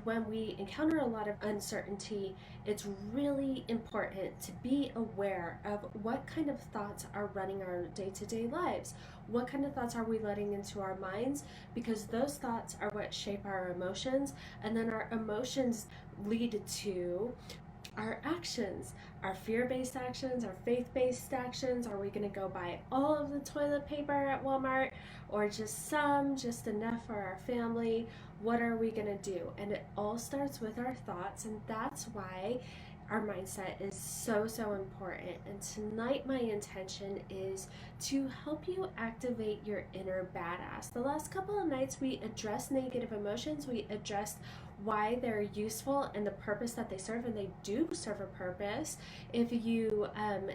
when we encounter a lot of uncertainty, it's really important to be aware of what kind of thoughts are running our day-to-day lives. What kind of thoughts are we letting into our minds? Because those thoughts are what shape our emotions, and then our emotions lead to our actions, our fear-based actions, our faith-based actions. Are we going to go buy all of the toilet paper at Walmart, or just some, just enough for our family? What are we going to do? And it all starts with our thoughts, and that's why our mindset is so important. And tonight my intention is to help you activate your inner badass. The last couple of nights we addressed negative emotions, we addressed why they're useful and the purpose that they serve, and they do serve a purpose. If you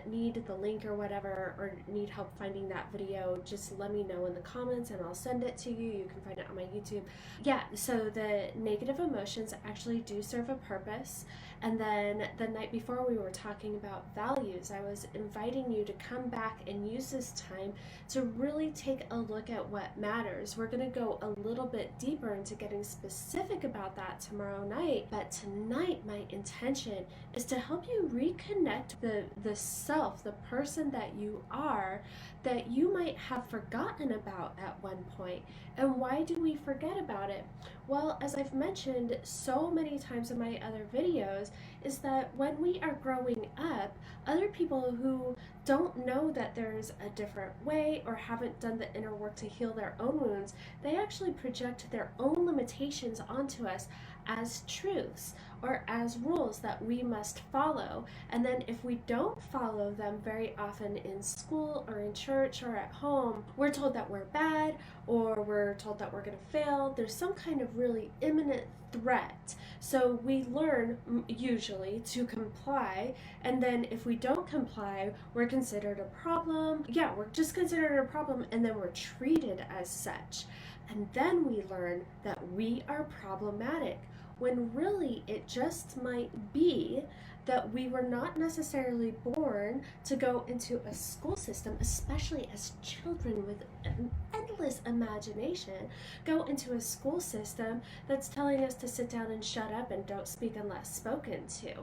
need the link or whatever, or need help finding that video, just let me know in the comments and I'll send it to you. You can find it on my YouTube. Yeah, so the negative emotions actually do serve a purpose. And then the night before we were talking about values. I was inviting you to come back and use this time to really take a look at what matters. We're going to go a little bit deeper into getting specific about that tomorrow night. But tonight, my intention is to help you reconnect the self, the person that you are, that you might have forgotten about at one point. And why do we forget about it? Well, as I've mentioned so many times in my other videos, is that when we are growing up, other people who don't know that there's a different way or haven't done the inner work to heal their own wounds, they actually project their own limitations onto us as truths or as rules that we must follow. And then if we don't follow them very often in school or in church or at home, we're told that we're bad, or we're told that we're going to fail. There's some kind of really imminent threat. So we learn usually to comply, and then if we don't comply, we're considered a problem. Yeah, we're just considered a problem, and then we're treated as such. And then we learn that we are problematic, when really it just might be that we were not necessarily born to go into a school system, especially as children with an endless imagination, go into a school system that's telling us to sit down and shut up and don't speak unless spoken to.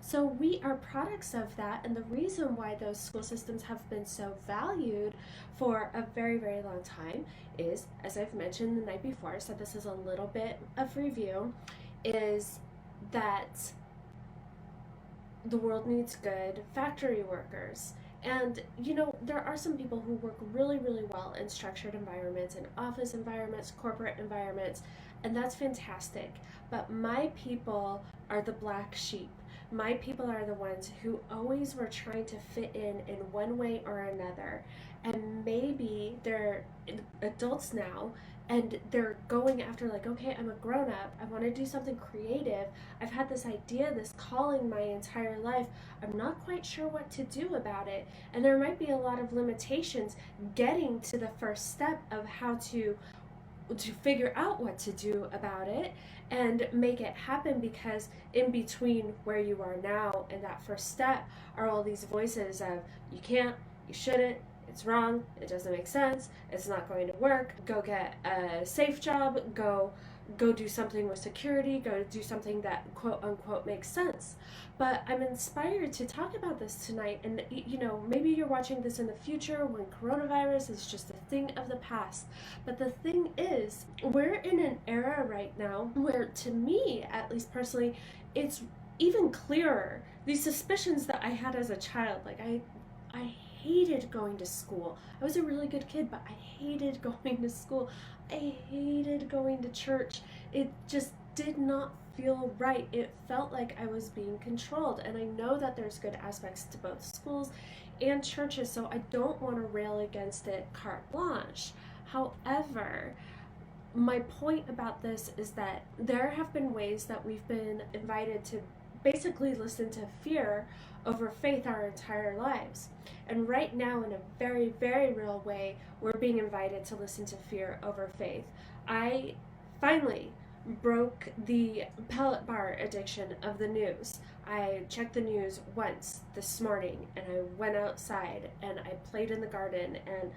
So we are products of that, and the reason why those school systems have been so valued for a very long time is, as I've mentioned the night before, so this is a little bit of review, is that the world needs good factory workers. And you know, there are some people who work really well in structured environments, in office environments, corporate environments, and that's fantastic. But my people are the black sheep. My people are the ones who always were trying to fit in one way or another. And maybe they're adults now, and they're going after, like, okay, I'm a grown-up, I want to do something creative, I've had this idea, this calling my entire life, I'm not quite sure what to do about it. And there might be a lot of limitations getting to the first step of how to figure out what to do about it and make it happen, because in between where you are now and that first step are all these voices of, you can't, you shouldn't, it's wrong, it doesn't make sense, it's not going to work, go get a safe job, go do something with security, go do something that quote unquote makes sense. But I'm inspired to talk about this tonight, and you know, maybe you're watching this in the future when coronavirus is just a thing of the past. But the thing is, we're in an era right now where, to me, at least personally, it's even clearer. These suspicions that I had as a child, like I hated going to school. I was a really good kid, but I hated going to school. I hated going to church. It just did not feel right. It felt like I was being controlled. And I know that there's good aspects to both schools and churches, so I don't want to rail against it carte blanche. However, my point about this is that there have been ways that we've been invited to basically listen to fear over faith our entire lives. And right now, in a very real way, we're being invited to listen to fear over faith. I finally broke the pellet bar addiction of the news. I checked the news once this morning, and I went outside and I played in the garden, and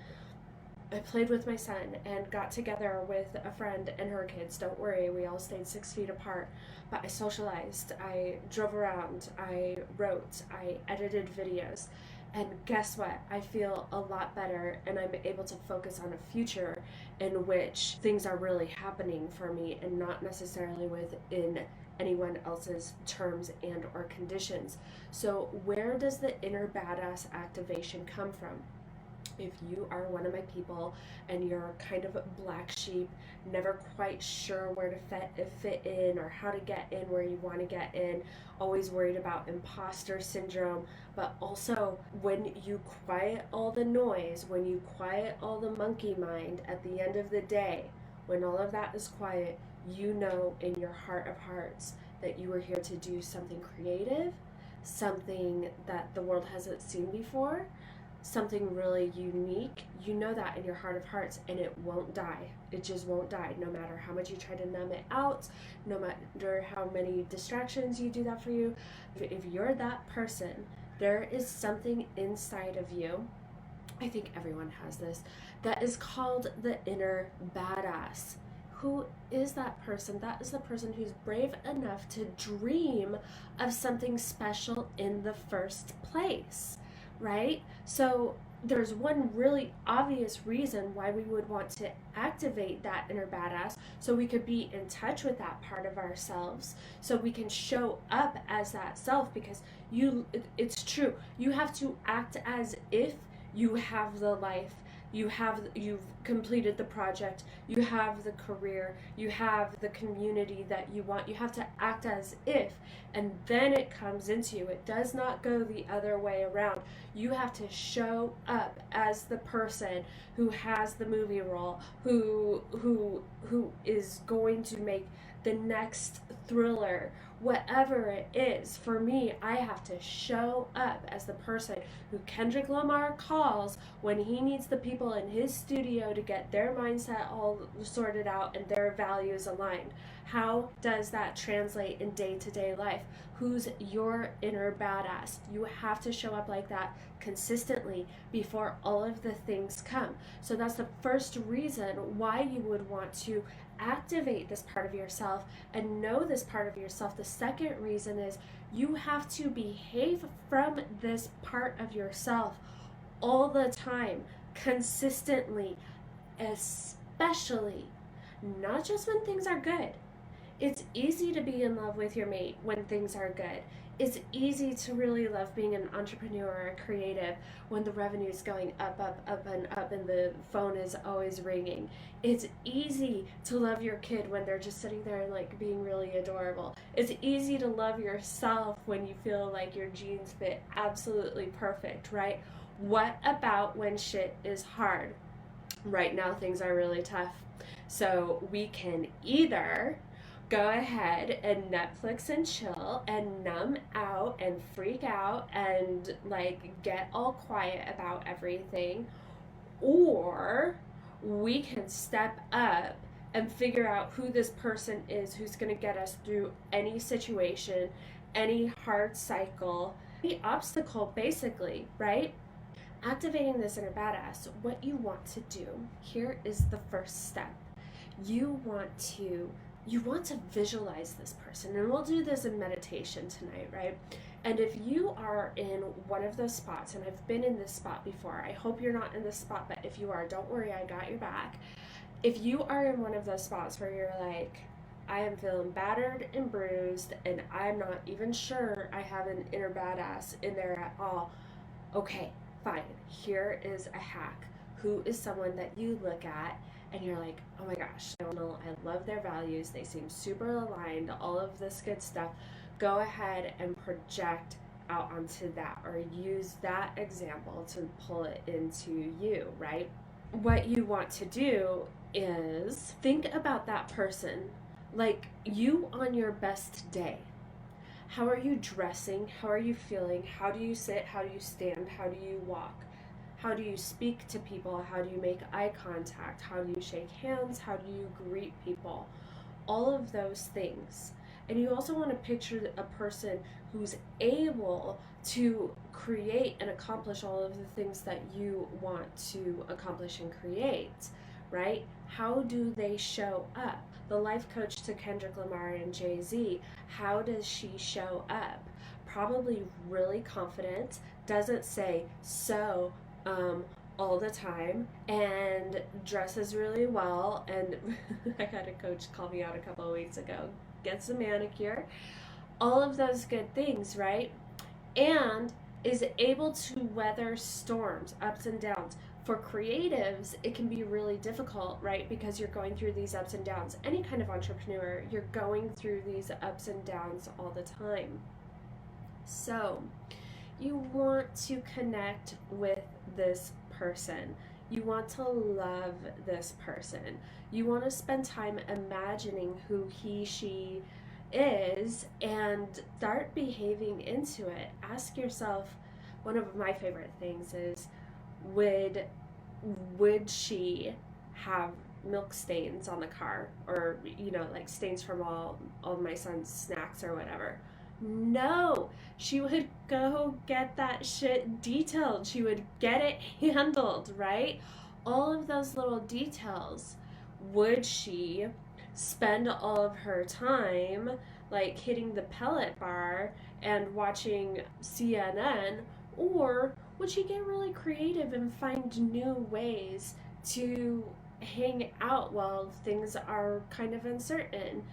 I played with my son and got together with a friend and her kids. Don't worry, we all stayed 6 feet apart. but I socialized, I drove around, I wrote, I edited videos. And guess what? I feel a lot better, and I'm able to focus on a future in which things are really happening for me and not necessarily within anyone else's terms and or conditions. So where does the inner badass activation come from? If you are one of my people and you're kind of a black sheep, never quite sure where to fit in or how to get in where you want to get in, always worried about imposter syndrome, but also when you quiet all the noise, when you quiet all the monkey mind at the end of the day, when all of that is quiet, you know in your heart of hearts that you are here to do something creative, something that the world hasn't seen before, something really unique. You know that in your heart of hearts, and it won't die. It just won't die, no matter how much you try to numb it out, no matter how many distractions you do that for you. If you're that person, there is something inside of you, I think everyone has this, that is called the inner badass. Who is that person? That is the person who's brave enough to dream of something special in the first place, right? So there's one really obvious reason why we would want to activate that inner badass, so we could be in touch with that part of ourselves, so we can show up as that self. Because it's true, you have to act as if you have the life, you've completed the project, you have the career, you have the community that you want. You have to act as if, and then it comes into you. It does not go the other way around. You have to show up as the person who has the movie role, who is going to make the next thriller, whatever it is. For me, I have to show up as the person who Kendrick Lamar calls when he needs the people in his studio to get their mindset all sorted out and their values aligned. How does that translate in day-to-day life? Who's your inner badass? You have to show up like that consistently before all of the things come. So that's the first reason why you would want to activate this part of yourself and know this part of yourself. The second reason is you have to behave from this part of yourself all the time, consistently, especially not just when things are good. It's easy to be in love with your mate when things are good. It's easy to really love being an entrepreneur or a creative when the revenue is going up, and up, and the phone is always ringing. It's easy to love your kid when they're just sitting there and like being really adorable. It's easy to love yourself when you feel like your jeans fit absolutely perfect, right? What about when shit is hard? Right now, things are really tough. So we can either go ahead and Netflix and chill and numb out and freak out and like get all quiet about everything, or we can step up and figure out who this person is who's going to get us through any situation, any hard cycle, any obstacle, basically, right? Activating this inner badass, what you want to do here is the first step. You want to visualize this person, and we'll do this in meditation tonight, right? And if you are in one of those spots, and I've been in this spot before, I hope you're not in this spot, but if you are, don't worry, I got your back. If you are in one of those spots where you're like, I am feeling battered and bruised, and I'm not even sure I have an inner badass in there at all, okay, fine, here is a hack. Who is someone that you look at and you're like, oh my gosh, I love their values, they seem super aligned, all of this good stuff. Go ahead and project out onto that, or use that example to pull it into you, right? What you want to do is think about that person like you on your best day. How are you dressing? How are you feeling? How do you sit? How do you stand? How do you walk? How do you speak to people? How do you make eye contact? How do you shake hands? How do you greet people? All of those things. And you also want to picture a person who's able to create and accomplish all of the things that you want to accomplish and create, right? How do they show up? the life coach to Kendrick Lamar and Jay-Z, how does she show up? Probably really confident, doesn't say so all the time, and dresses really well. And I had a coach call me out a couple of weeks ago, gets a manicure, all of those good things, right? And is able to weather storms, ups and downs. For creatives, it can be really difficult, right? Because you're going through these ups and downs. Any kind of entrepreneur, you're going through these ups and downs all the time. So, you want to connect with this person. You want to love this person. You want to spend time imagining who he, she is and start behaving into it. Ask yourself, one of my favorite things is, would she have milk stains on the car, or like stains from all my son's snacks or whatever? No, she would go get that shit detailed. She would get it handled, right? All of those little details. Would she spend all of her time like hitting the pellet bar and watching CNN, or would she get really creative and find new ways to hang out while things are kind of uncertain?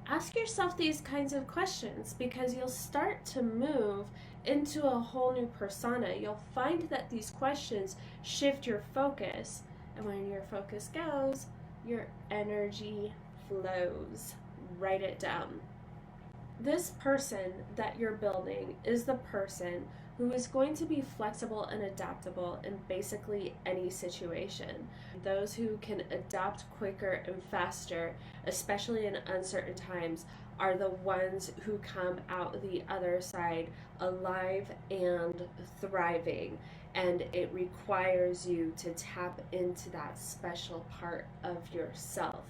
Ask yourself these kinds of questions, because you'll start to move into a whole new persona. You'll find that these questions shift your focus, and when your focus goes, your energy flows. Write it down. This person that you're building is the person who is going to be flexible and adaptable in basically any situation. Those who can adapt quicker and faster, especially in uncertain times, are the ones who come out the other side alive and thriving. And it requires you to tap into that special part of yourself.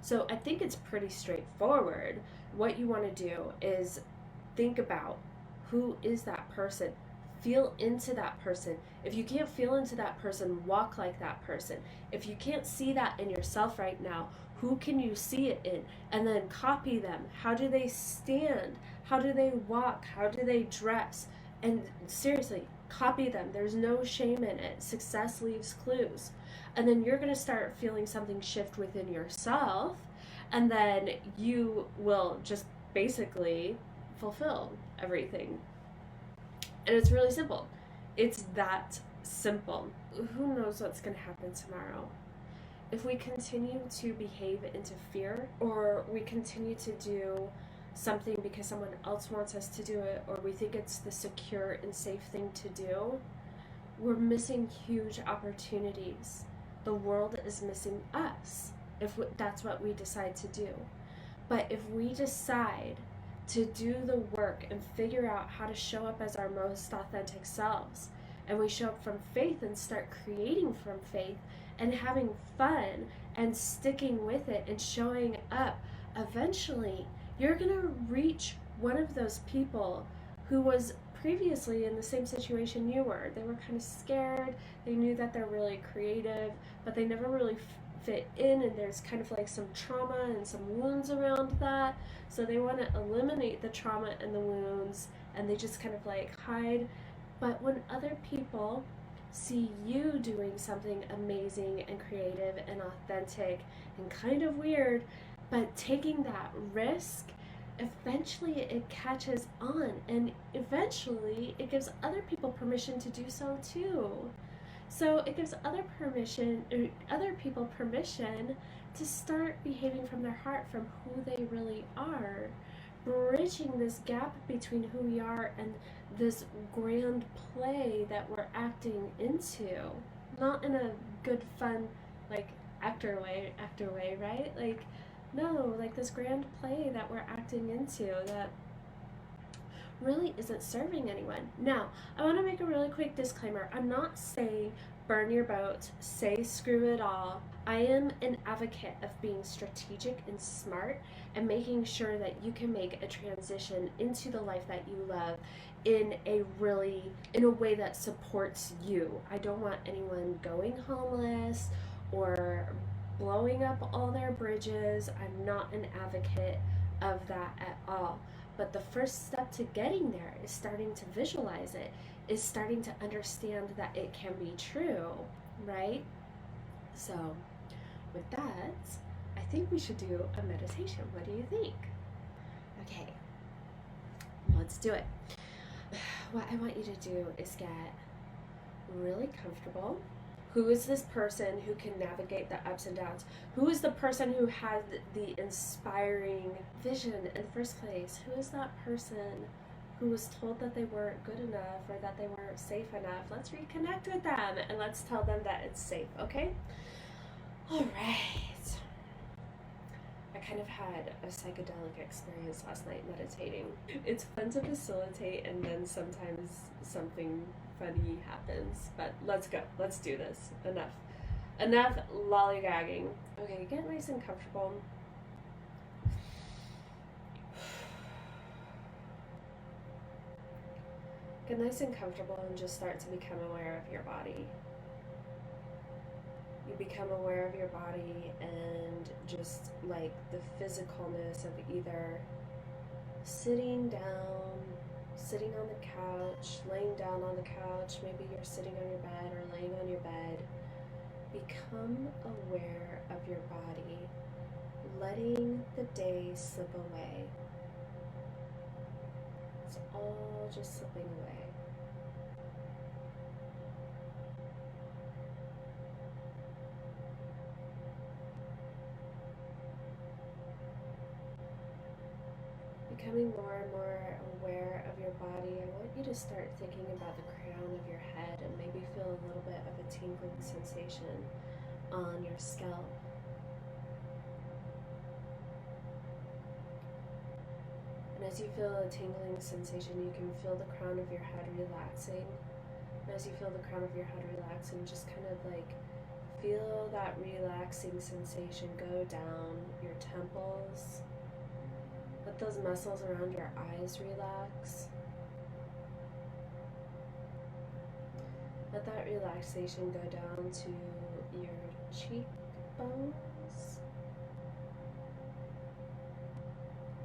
So I think it's pretty straightforward. What you want to do is think about, who is that person? Feel into that person. If you can't feel into that person, walk like that person. If you can't see that in yourself right now, who can you see it in? And then copy them. How do they stand? How do they walk? How do they dress? And seriously, copy them. There's no shame in it. Success leaves clues. And then you're going to start feeling something shift within yourself, and then you will just basically fulfill everything. And it's really simple. It's that simple. Who knows what's going to happen tomorrow? If we continue to behave into fear, or we continue to do something because someone else wants us to do it, or we think it's the secure and safe thing to do, we're missing huge opportunities. The world is missing us if that's what we decide to do. But if we decide to do the work and figure out how to show up as our most authentic selves, and we show up from faith and start creating from faith and having fun and sticking with it and showing up, eventually you're going to reach one of those people who was previously in the same situation you were. They were kind of scared. They knew that they're really creative, but they never really fit in, and there's kind of like some trauma and some wounds around that. So they want to eliminate the trauma and the wounds, and they just kind of like hide. But when other people see you doing something amazing and creative and authentic and kind of weird, but taking that risk, eventually it catches on, and eventually it gives other people permission to do so too. So it gives other people permission to start behaving from their heart, from who they really are, bridging this gap between who we are and this grand play that we're acting into. Not in a good, fun, like actor way, right? Like, no, like this grand play that we're acting into that really isn't serving anyone. Now, I want to make a really quick disclaimer. I'm not saying burn your boat, say screw it all. I am an advocate of being strategic and smart and making sure that you can make a transition into the life that you love in a way that supports you. I don't want anyone going homeless or blowing up all their bridges. I'm not an advocate of that at all. But the first step to getting there is starting to visualize it, is starting to understand that it can be true, right? So, with that, I think we should do a meditation. What do you think? Okay, let's do it. What I want you to do is get really comfortable. Who is this person who can navigate the ups and downs? Who is the person who had the inspiring vision in the first place? Who is that person who was told that they weren't good enough or that they weren't safe enough? Let's reconnect with them and let's tell them that it's safe, okay? All right. I kind of had a psychedelic experience last night meditating. It's fun to facilitate, and then sometimes something funny happens. But let's go. Let's do this. Enough lollygagging. Okay, get nice and comfortable. Get nice and comfortable and just start to become aware of your body. You become aware of your body and just like the physicalness of either sitting down, sitting on the couch, laying down on the couch, maybe you're sitting on your bed or laying on your bed. Become aware of your body, letting the day slip away. It's all just slipping away. Becoming more and more aware of your body, I want you to start thinking about the crown of your head and maybe feel a little bit of a tingling sensation on your scalp. And as you feel a tingling sensation, you can feel the crown of your head relaxing. And as you feel the crown of your head relaxing, just kind of like feel that relaxing sensation go down your temples. Let those muscles around your eyes relax. Let that relaxation go down to your cheekbones,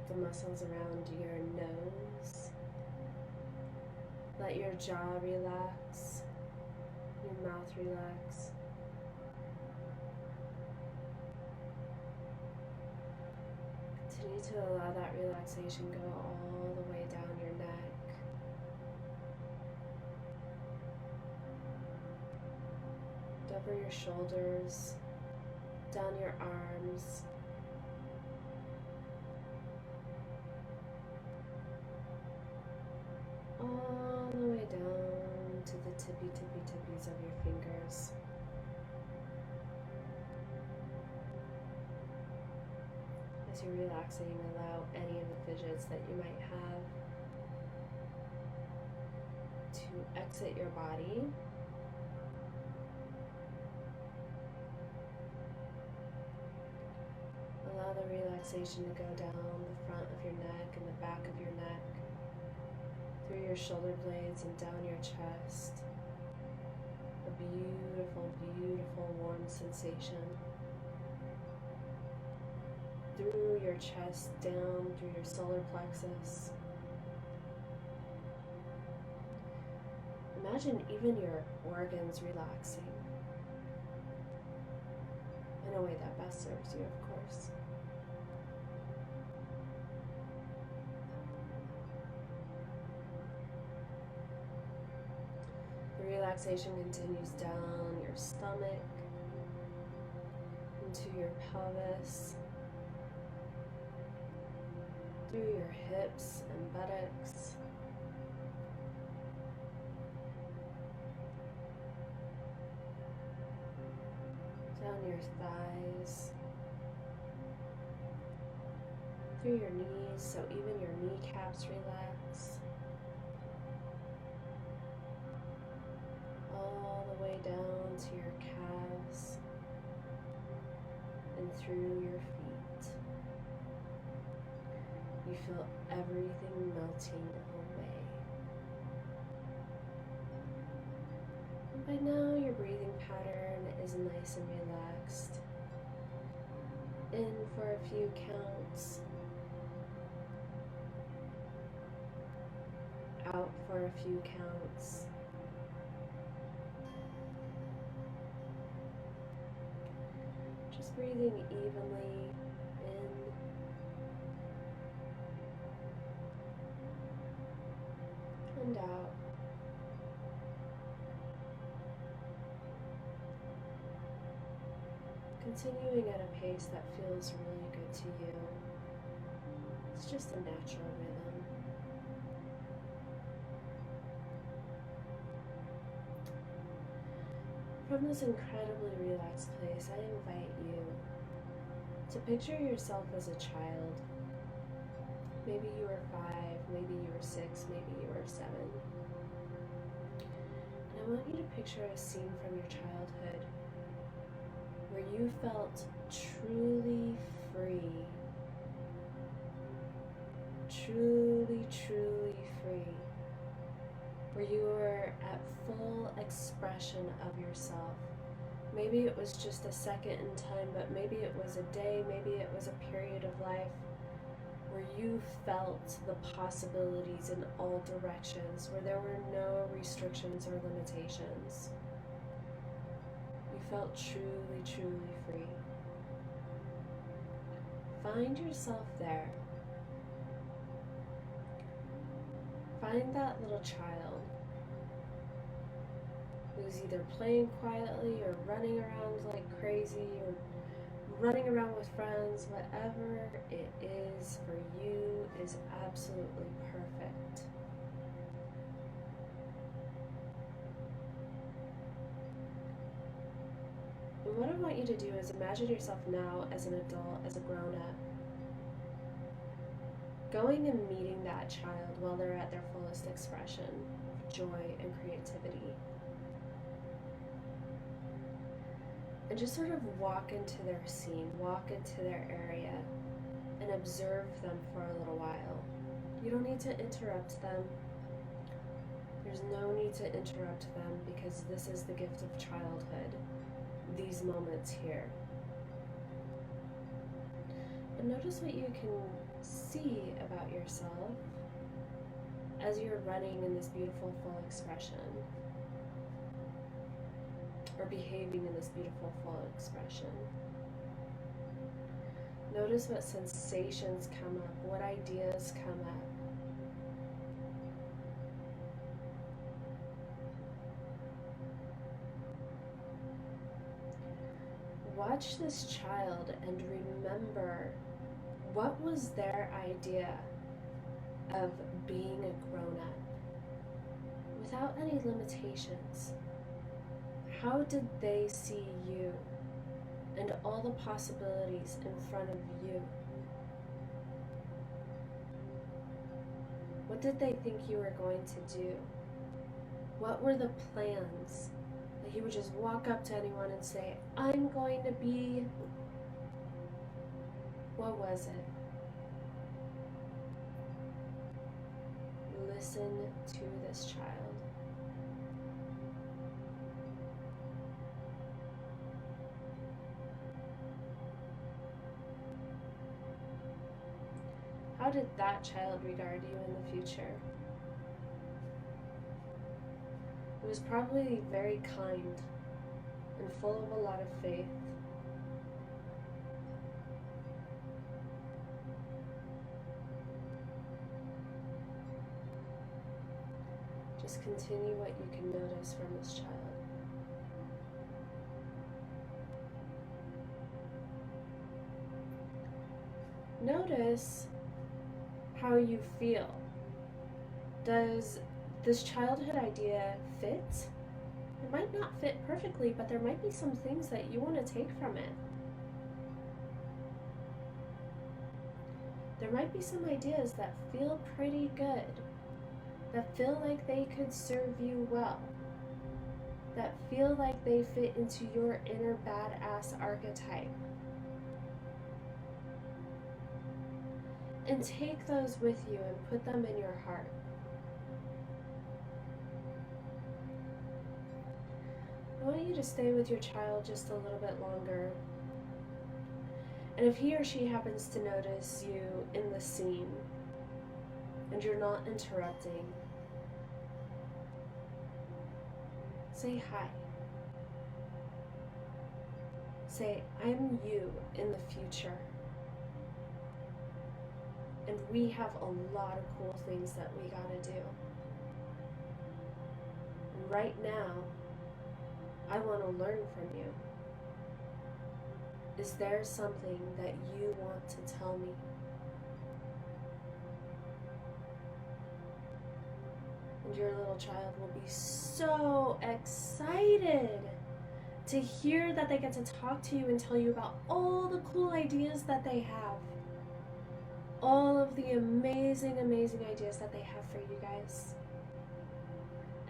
the muscles around your nose. Let your jaw relax, your mouth relax. Continue to allow that relaxation go all the way down your neck. Over your shoulders, down your arms. All the way down to the tippies of your fingers. As you're relaxing, allow any of the fidgets that you might have to exit your body. Allow the relaxation to go down the front of your neck and the back of your neck, through your shoulder blades and down your chest. A beautiful, beautiful warm sensation. Through your chest, down through your solar plexus. Imagine even your organs relaxing in a way that best serves you, of course. The relaxation continues down your stomach, into your pelvis, through your hips and buttocks, down your thighs, through your knees, so even your kneecaps relax, all the way down to your calves and through your feet. You feel everything melting away. And by now your breathing pattern is nice and relaxed. In for a few counts. Out for a few counts. Just breathing evenly in and out. Continuing at a pace that feels really good to you. It's just a natural rhythm. From this incredibly relaxed place, I invite you to picture yourself as a child. Maybe you were 5, maybe you were 6, maybe you were 7. And I want you to picture a scene from your childhood where you felt truly free. Truly, truly free. Where you were at full expression of yourself. Maybe it was just a second in time, but maybe it was a day, maybe it was a period of life where you felt the possibilities in all directions, where there were no restrictions or limitations. You felt truly, truly free. Find yourself there. Find that little child who's either playing quietly or running around like crazy or running around with friends. Whatever it is for you is absolutely perfect. And what I want you to do is imagine yourself now as an adult, as a grown-up, going and meeting that child while they're at their fullest expression of joy and creativity. And just sort of walk into their scene, walk into their area, and observe them for a little while. You don't need to interrupt them. There's no need to interrupt them because this is the gift of childhood, these moments here. And notice what you can see about yourself as you're running in this beautiful full expression, or behaving in this beautiful full expression. Notice what sensations come up, what ideas come up. Watch this child and remember what was their idea of being a grown-up without any limitations. How did they see you and all the possibilities in front of you? What did they think you were going to do? What were the plans? That you would just walk up to anyone and say, I'm going to be... What was it? Listen to this child. How did that child regard you in the future? It was probably very kind and full of a lot of faith. Just continue what you can notice from this child. Notice how you feel. Does this childhood idea fit? It might not fit perfectly, but there might be some things that you want to take from it. There might be some ideas that feel pretty good, that feel like they could serve you well, that feel like they fit into your inner badass archetype. And take those with you and put them in your heart. I want you to stay with your child just a little bit longer And if he or she happens to notice you in the scene and you're not interrupting, say hi. Say, I'm you in the future. And we have a lot of cool things that we gotta do. And right now, I want to learn from you. Is there something that you want to tell me? And your little child will be so excited to hear that they get to talk to you and tell you about all the cool ideas that they have. All of the amazing, amazing ideas that they have for you guys.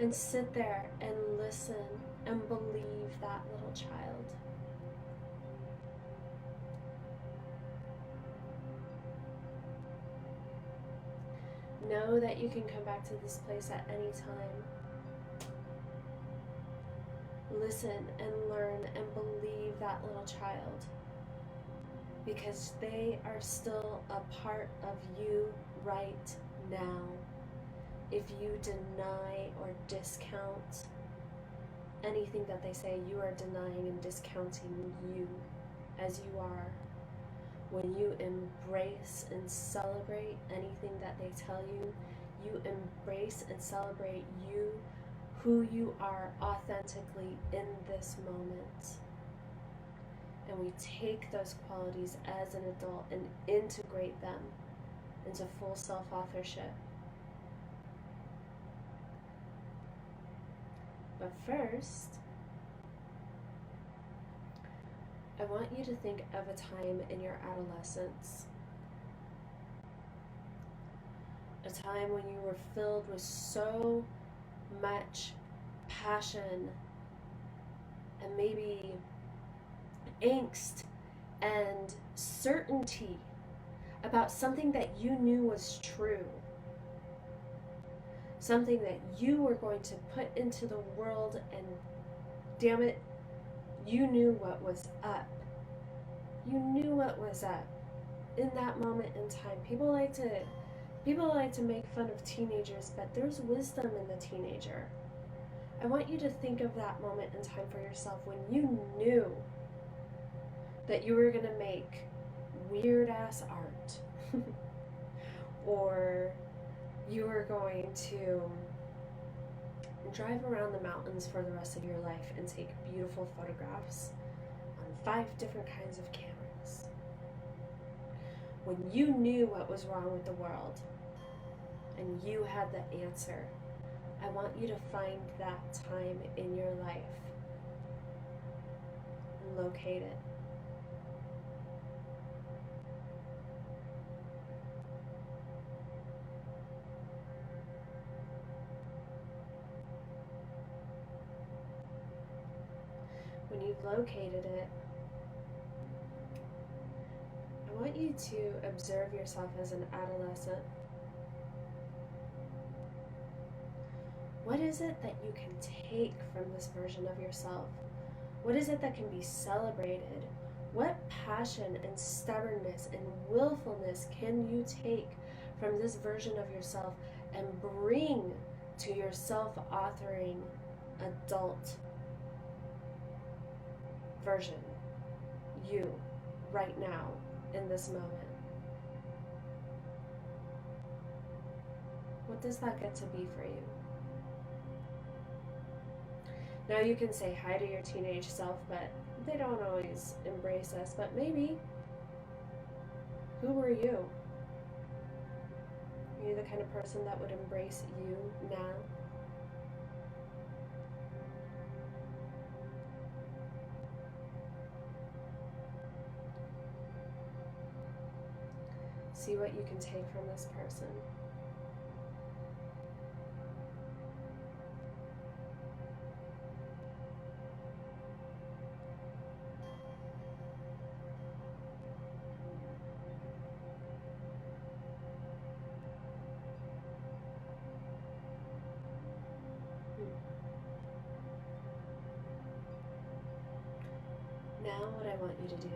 And sit there and listen and believe that little child. Know that you can come back to this place at any time. Listen and learn and believe that little child, because they are still a part of you right now. If you deny or discount anything that they say, you are denying and discounting you as you are. When you embrace and celebrate anything that they tell you, you embrace and celebrate you, who you are authentically in this moment. And we take those qualities as an adult and integrate them into full self-authorship. But first, I want you to think of a time in your adolescence. A time when you were filled with so much passion and maybe angst and certainty about something that you knew was true. Something that you were going to put into the world, and damn it, you knew what was up. You knew what was up in that moment in time. People like to make fun of teenagers, but there's wisdom in the teenager. I want you to think of that moment in time for yourself when you knew that you were going to make weird ass art or you were going to drive around the mountains for the rest of your life and take beautiful photographs on 5 different kinds of cameras. When you knew what was wrong with the world and you had the answer, I want you to find that time in your life and locate it. When you've located it, I want you to observe yourself as an adolescent. What is it that you can take from this version of yourself? What is it that can be celebrated? What passion and stubbornness and willfulness can you take from this version of yourself and bring to your self-authoring adult version, you, right now, in this moment? What does that get to be for you? Now you can say hi to your teenage self, but they don't always embrace us. But maybe, who were you? Are you the kind of person that would embrace you now? See what you can take from this person. Now what I want you to do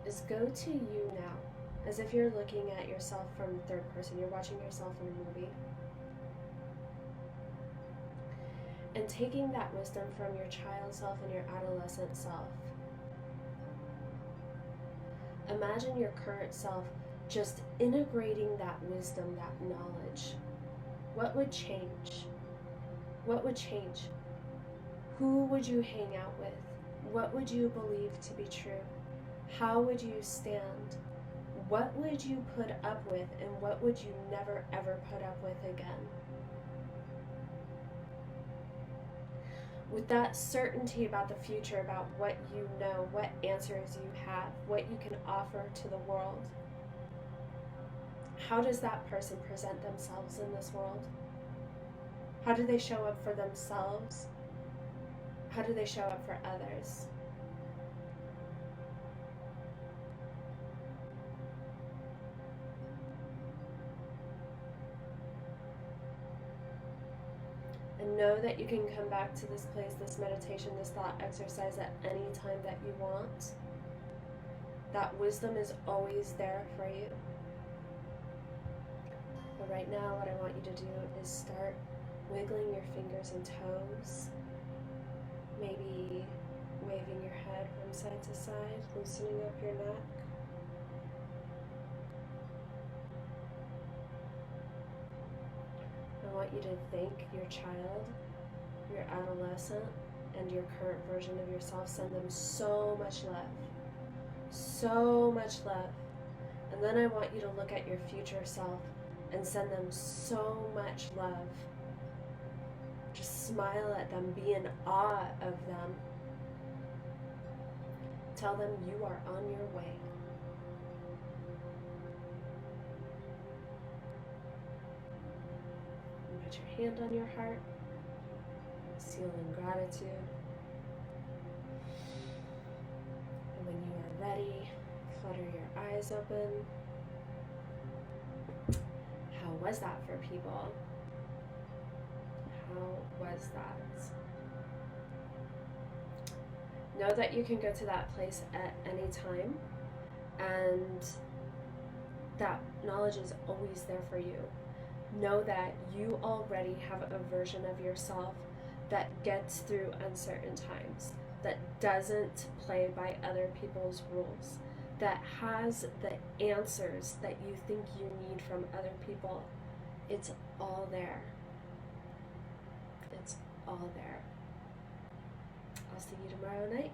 is go to you now, as if you're looking at yourself from third person. You're watching yourself in a movie. And taking that wisdom from your child self and your adolescent self. Imagine your current self just integrating that wisdom, that knowledge. What would change? What would change? Who would you hang out with? What would you believe to be true? How would you stand? What would you put up with, and what would you never ever put up with again? With that certainty about the future, about what you know, what answers you have, what you can offer to the world, how does that person present themselves in this world? How do they show up for themselves? How do they show up for others? And know that you can come back to this place, this meditation, this thought exercise at any time that you want. That wisdom is always there for you. But right now, what I want you to do is start wiggling your fingers and toes. Maybe waving your head from side to side, loosening up your neck. I want you to thank your child, your adolescent, and your current version of yourself. Send them so much love. So much love. And then I want you to look at your future self and send them so much love. Just smile at them, be in awe of them. Tell them you are on your way. And put your hand on your heart, seal in gratitude. And when you are ready, flutter your eyes open. How was that for people? How was that? Know that you can go to that place at any time, and that knowledge is always there for you. Know that you already have a version of yourself that gets through uncertain times, that doesn't play by other people's rules, that has the answers that you think you need from other people. It's all there. It's all there. I'll see you tomorrow night.